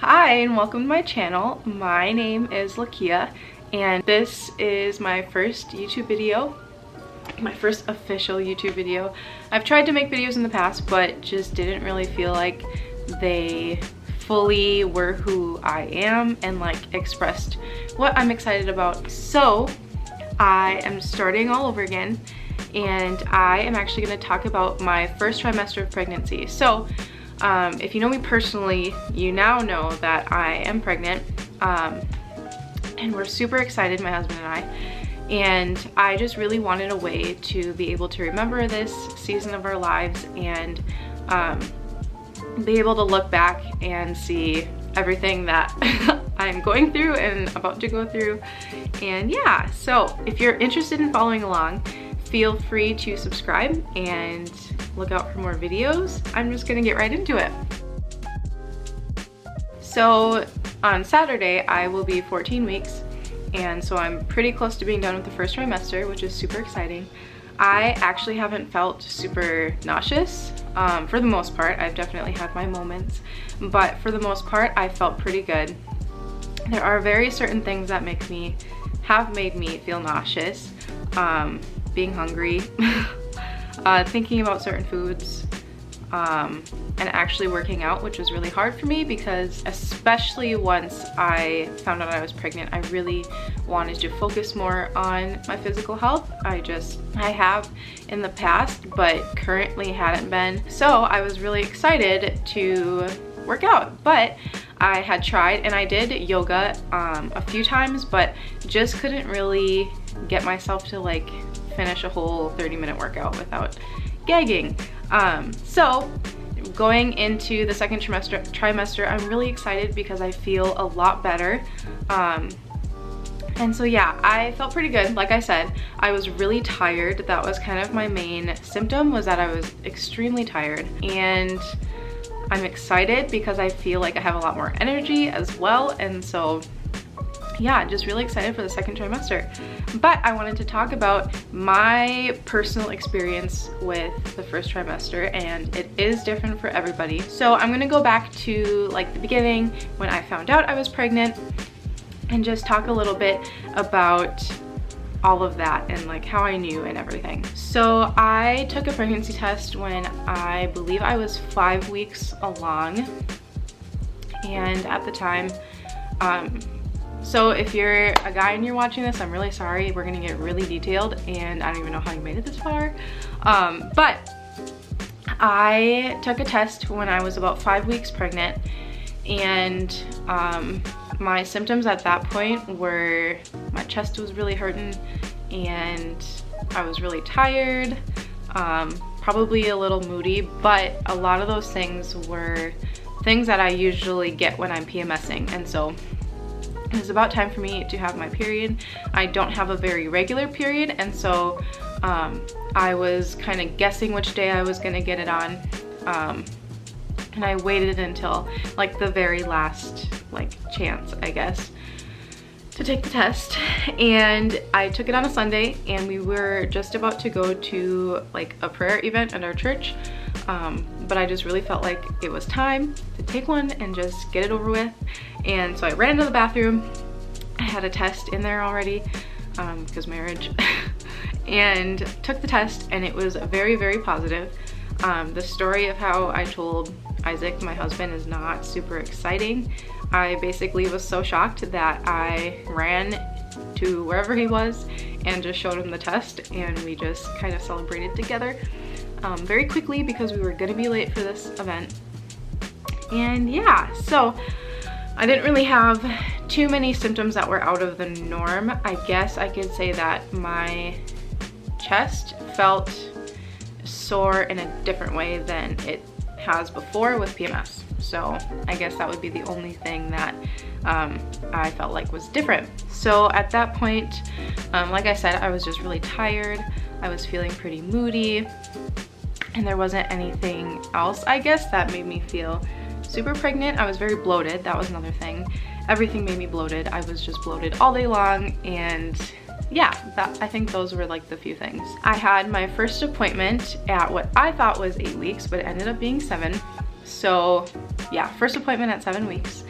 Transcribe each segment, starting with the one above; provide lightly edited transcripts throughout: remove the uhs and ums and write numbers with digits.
Hi and welcome to my channel. My name is Lakia and this is my first YouTube video, my first official YouTube video. I've tried to make videos in the past but just didn't really feel like they fully were who I am and like expressed what I'm excited about. So I am starting all over again and I am actually going to talk about my first trimester of pregnancy. So if you know me personally, you now know that I am pregnant, and we're super excited, my husband and I, and I just really wanted a way to be able to remember this season of our lives and be able to look back and see everything that I'm going through and about to go through. And yeah, so if you're interested in following along, feel free to subscribe and look out for more videos. I'm just gonna get right into it. So on Saturday, I will be 14 weeks, and so I'm pretty close to being done with the first trimester, which is super exciting. I actually haven't felt super nauseous for the most part. I've definitely had my moments, but for the most part, I felt pretty good. There are very certain things that have made me feel nauseous. Being hungry, thinking about certain foods, and actually working out, which was really hard for me because especially once I found out I was pregnant, I really wanted to focus more on my physical health. I have in the past, but currently hadn't been. So I was really excited to work out, but I had tried and I did yoga a few times, but just couldn't really get myself to like finish a whole 30-minute workout without gagging. So going into the second trimester, I'm really excited because I feel a lot better. And so yeah, I felt pretty good. Like I said, I was really tired. That was kind of my main symptom, was that I was extremely tired. And I'm excited because I feel like I have a lot more energy as well. And so yeah, just really excited for the second trimester. But I wanted to talk about my personal experience with the first trimester, and it is different for everybody. So I'm gonna go back to like the beginning when I found out I was pregnant and just talk a little bit about all of that and like how I knew and everything. So I took a pregnancy test when I believe I was 5 weeks along, and at the time, so if you're a guy and you're watching this, I'm really sorry. We're gonna get really detailed and I don't even know how you made it this far. But I took a test when I was about 5 weeks pregnant, and my symptoms at that point were my chest was really hurting and I was really tired, probably a little moody, but a lot of those things were things that I usually get when I'm PMSing. And so it was about time for me to have my period. I don't have a very regular period, and so I was kind of guessing which day I was gonna get it on, and I waited until like the very last like chance, I guess, to take the test. And I took it on a Sunday, and we were just about to go to like a prayer event at our church, but I just really felt like it was time to take one and just get it over with. And so I ran into the bathroom. I had a test in there already because marriage, and took the test, and it was very, very positive. The story of how I told Isaac, my husband, is not super exciting. I basically was so shocked that I ran to wherever he was and just showed him the test, and we just kind of celebrated together very quickly because we were gonna be late for this event. And yeah, so I didn't really have too many symptoms that were out of the norm. I guess I could say that my chest felt sore in a different way than it has before with PMS. So I guess that would be the only thing that I felt like was different. So at that point, like I said, I was just really tired. I was feeling pretty moody, and there wasn't anything else, I guess, that made me feel super pregnant. I was very bloated. That was another thing. Everything made me bloated. I was just bloated all day long, and yeah, I think those were like the few things. I had my first appointment at what I thought was 8 weeks, but it ended up being 7. So yeah, first appointment at 7 weeks.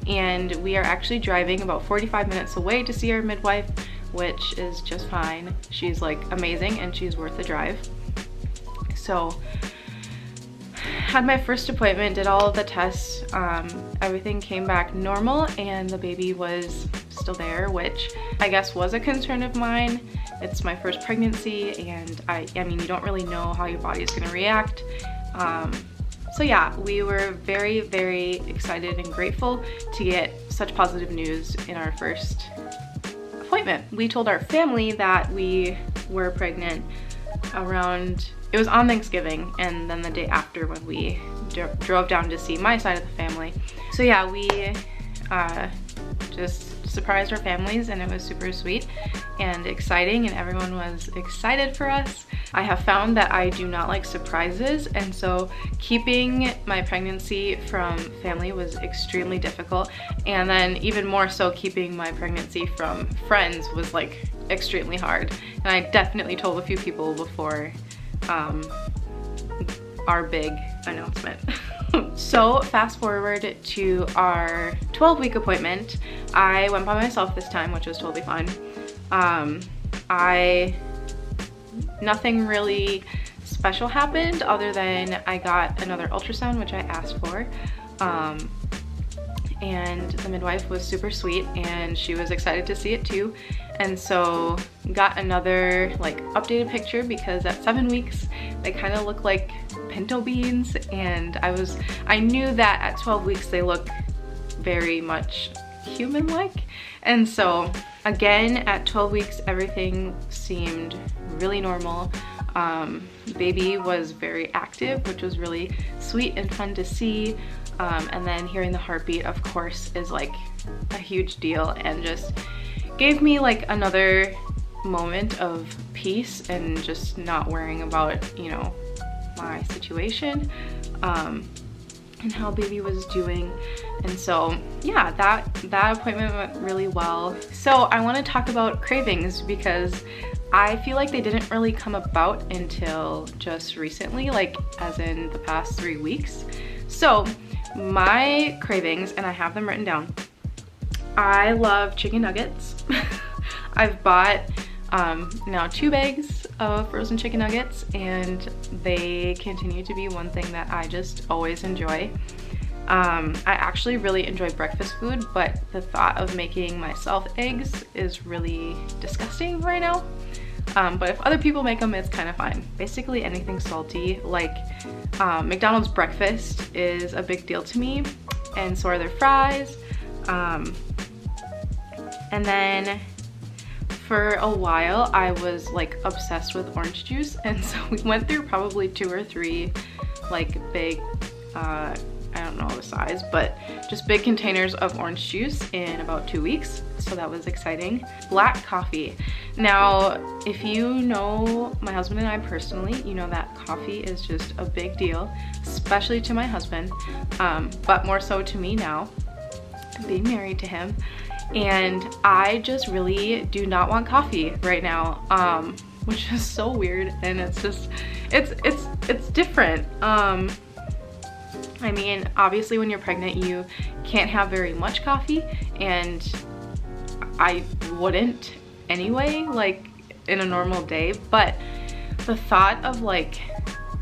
And we are actually driving about 45 minutes away to see our midwife, which is just fine. She's like amazing and she's worth the drive. So had my first appointment, did all of the tests, everything came back normal and the baby was still there, which I guess was a concern of mine. It's my first pregnancy and I mean, you don't really know how your body is going to react. So yeah, we were very, very excited and grateful to get such positive news in our first appointment. We told our family that we were pregnant around, it was on Thanksgiving, and then the day after when we drove down to see my side of the family. So yeah, we just surprised our families, and it was super sweet and exciting, and everyone was excited for us. I have found that I do not like surprises, and so keeping my pregnancy from family was extremely difficult, and then even more so keeping my pregnancy from friends was like extremely hard. And I definitely told a few people before our big announcement. So fast forward to our 12-week appointment. I went by myself this time, which was totally fine. Nothing really special happened other than I got another ultrasound, which I asked for. And the midwife was super sweet and she was excited to see it too. And so got another like updated picture because at 7 weeks they kind of look like pinto beans, and I knew that at 12 weeks they look very much human-like. And so again at 12 weeks everything seemed really normal. Baby was very active, which was really sweet and fun to see. And then hearing the heartbeat, of course, is like a huge deal and just gave me like another moment of peace and just not worrying about, you know, my situation and how baby was doing. And so yeah, that appointment went really well. So I want to talk about Cravings because I feel like they didn't really come about until just recently, like as in the past 3 weeks. So my cravings, and I have them written down, I love chicken nuggets. I've bought now 2 bags of frozen chicken nuggets, and they continue to be one thing that I just always enjoy. I actually really enjoy breakfast food, but the thought of making myself eggs is really disgusting right now. But if other people make them, it's kind of fine. Basically anything salty, like McDonald's breakfast is a big deal to me, and so are their fries. And then for a while I was like obsessed with orange juice, and so we went through probably 2 or 3 like big, I don't know the size, but just big containers of orange juice in about 2 weeks. So that was exciting. Black coffee. Now, if you know my husband and I personally, you know that coffee is just a big deal, especially to my husband, but more so to me now, being married to him. And I just really do not want coffee right now, which is so weird, and it's just, it's different. I mean, obviously when you're pregnant, you can't have very much coffee, and I wouldn't anyway, like in a normal day, but the thought of like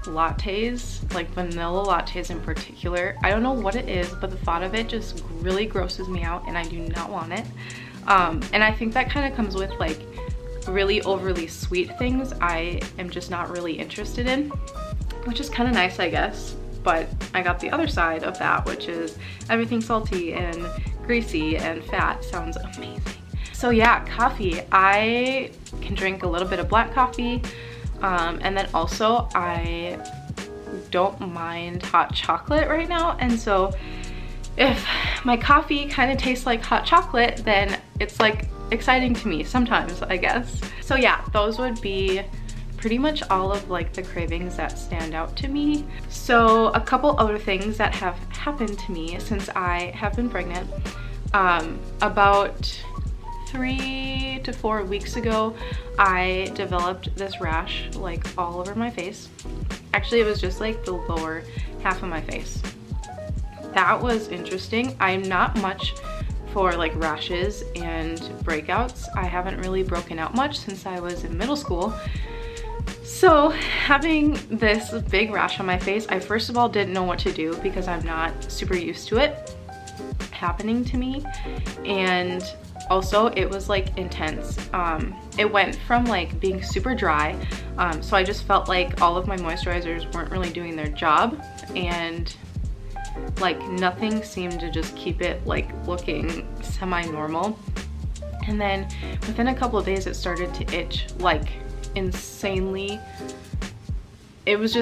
lattes, like vanilla lattes in particular, I don't know what it is, but the thought of it just really grosses me out, and I do not want it. And I think that kind of comes with like really overly sweet things I am just not really interested in, which is kind of nice, I guess. But I got the other side of that, which is everything salty and greasy and fat. Sounds amazing. So yeah, coffee. I can drink a little bit of black coffee, and then also I don't mind hot chocolate right now, and so if my coffee kind of tastes like hot chocolate, then it's like exciting to me sometimes, I guess. So yeah, those would be pretty much all of like the cravings that stand out to me. So a couple other things that have happened to me since I have been pregnant. About 3 to 4 weeks ago, I developed this rash like all over my face. Actually, it was just like the lower half of my face. that was interesting. I'm not much for like rashes and breakouts. I haven't really broken out much since I was in middle school. So having this big rash on my face, I first of all didn't know what to do because I'm not super used to it happening to me. And also it was like intense. It went from like being super dry, so I just felt like all of my moisturizers weren't really doing their job, and like nothing seemed to just keep it like looking semi-normal. And then within a couple of days it started to itch like insanely. It was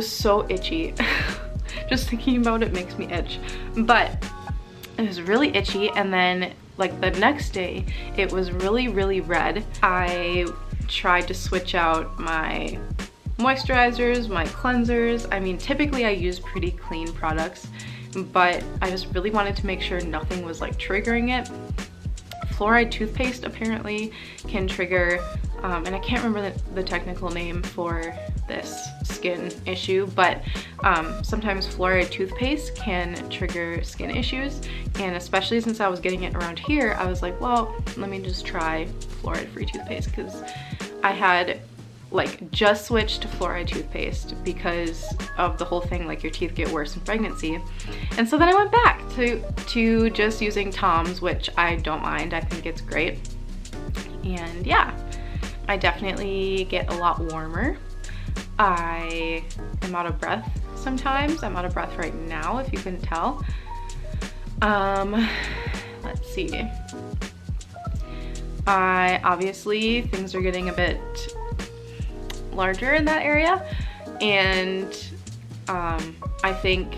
so itchy. Just thinking about it makes me itch. But it was really itchy, and then like the next day it was really red. I tried to switch out my moisturizers, my cleansers. I mean, typically I use pretty clean products, but I just really wanted to make sure nothing was like triggering it. Fluoride toothpaste apparently can trigger, and I can't remember the technical name for this skin issue, but sometimes fluoride toothpaste can trigger skin issues, and especially since I was getting it around here, I was like, well, let me just try fluoride-free toothpaste, because I had like just switched to fluoride toothpaste because of the whole thing, like your teeth get worse in pregnancy. And so then I went back to just using Tom's, which I don't mind. I think it's great. And yeah, I definitely get a lot warmer. I am out of breath sometimes. I'm out of breath right now, if you couldn't tell. Let's see. Obviously things are getting a bit larger in that area, and I think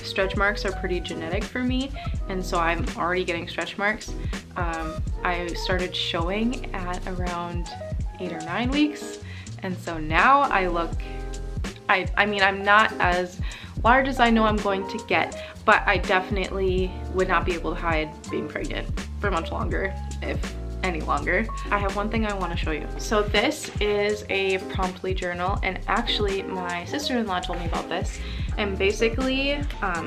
stretch marks are pretty genetic for me, and so I'm already getting stretch marks. I started showing at around 8 or 9 weeks, and so now I look, I mean, I'm not as large as I know I'm going to get, but I definitely would not be able to hide being pregnant for much longer, if any longer. I have one thing I want to show you. So this is a promptly journal, and actually my sister-in-law told me about this, and basically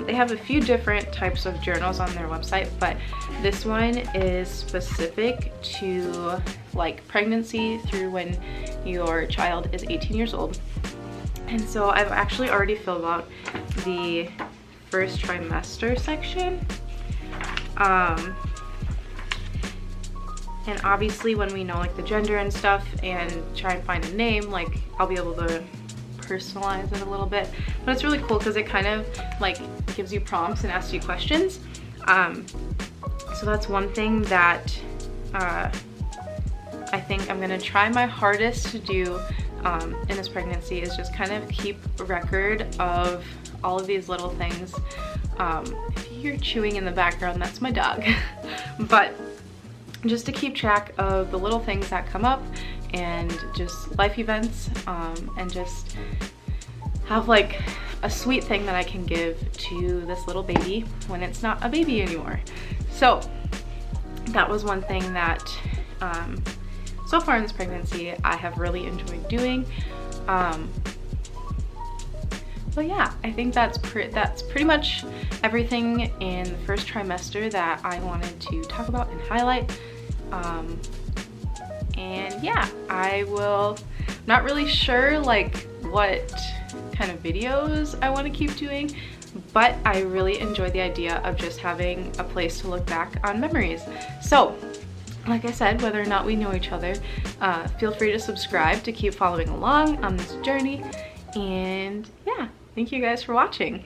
they have a few different types of journals on their website, but this one is specific to like pregnancy through when your child is 18 years old. And so I've actually already filled out the first trimester section. And obviously when we know like the gender and stuff and try and find a name, like I'll be able to personalize it a little bit. But it's really cool because it kind of like gives you prompts and asks you questions. So that's one thing that I think I'm gonna try my hardest to do in this pregnancy, is just kind of keep a record of all of these little things. If you hear chewing in the background, that's my dog. But just to keep track of the little things that come up and just life events, and just have like a sweet thing that I can give to this little baby when it's not a baby anymore. So that was one thing that so far in this pregnancy I have really enjoyed doing. But yeah, I think that's pretty much everything in the first trimester that I wanted to talk about and highlight. And yeah, I'm not really sure like what kind of videos I want to keep doing, but I really enjoy the idea of just having a place to look back on memories. So like I said, whether or not we know each other, feel free to subscribe to keep following along on this journey. And yeah, thank you guys for watching.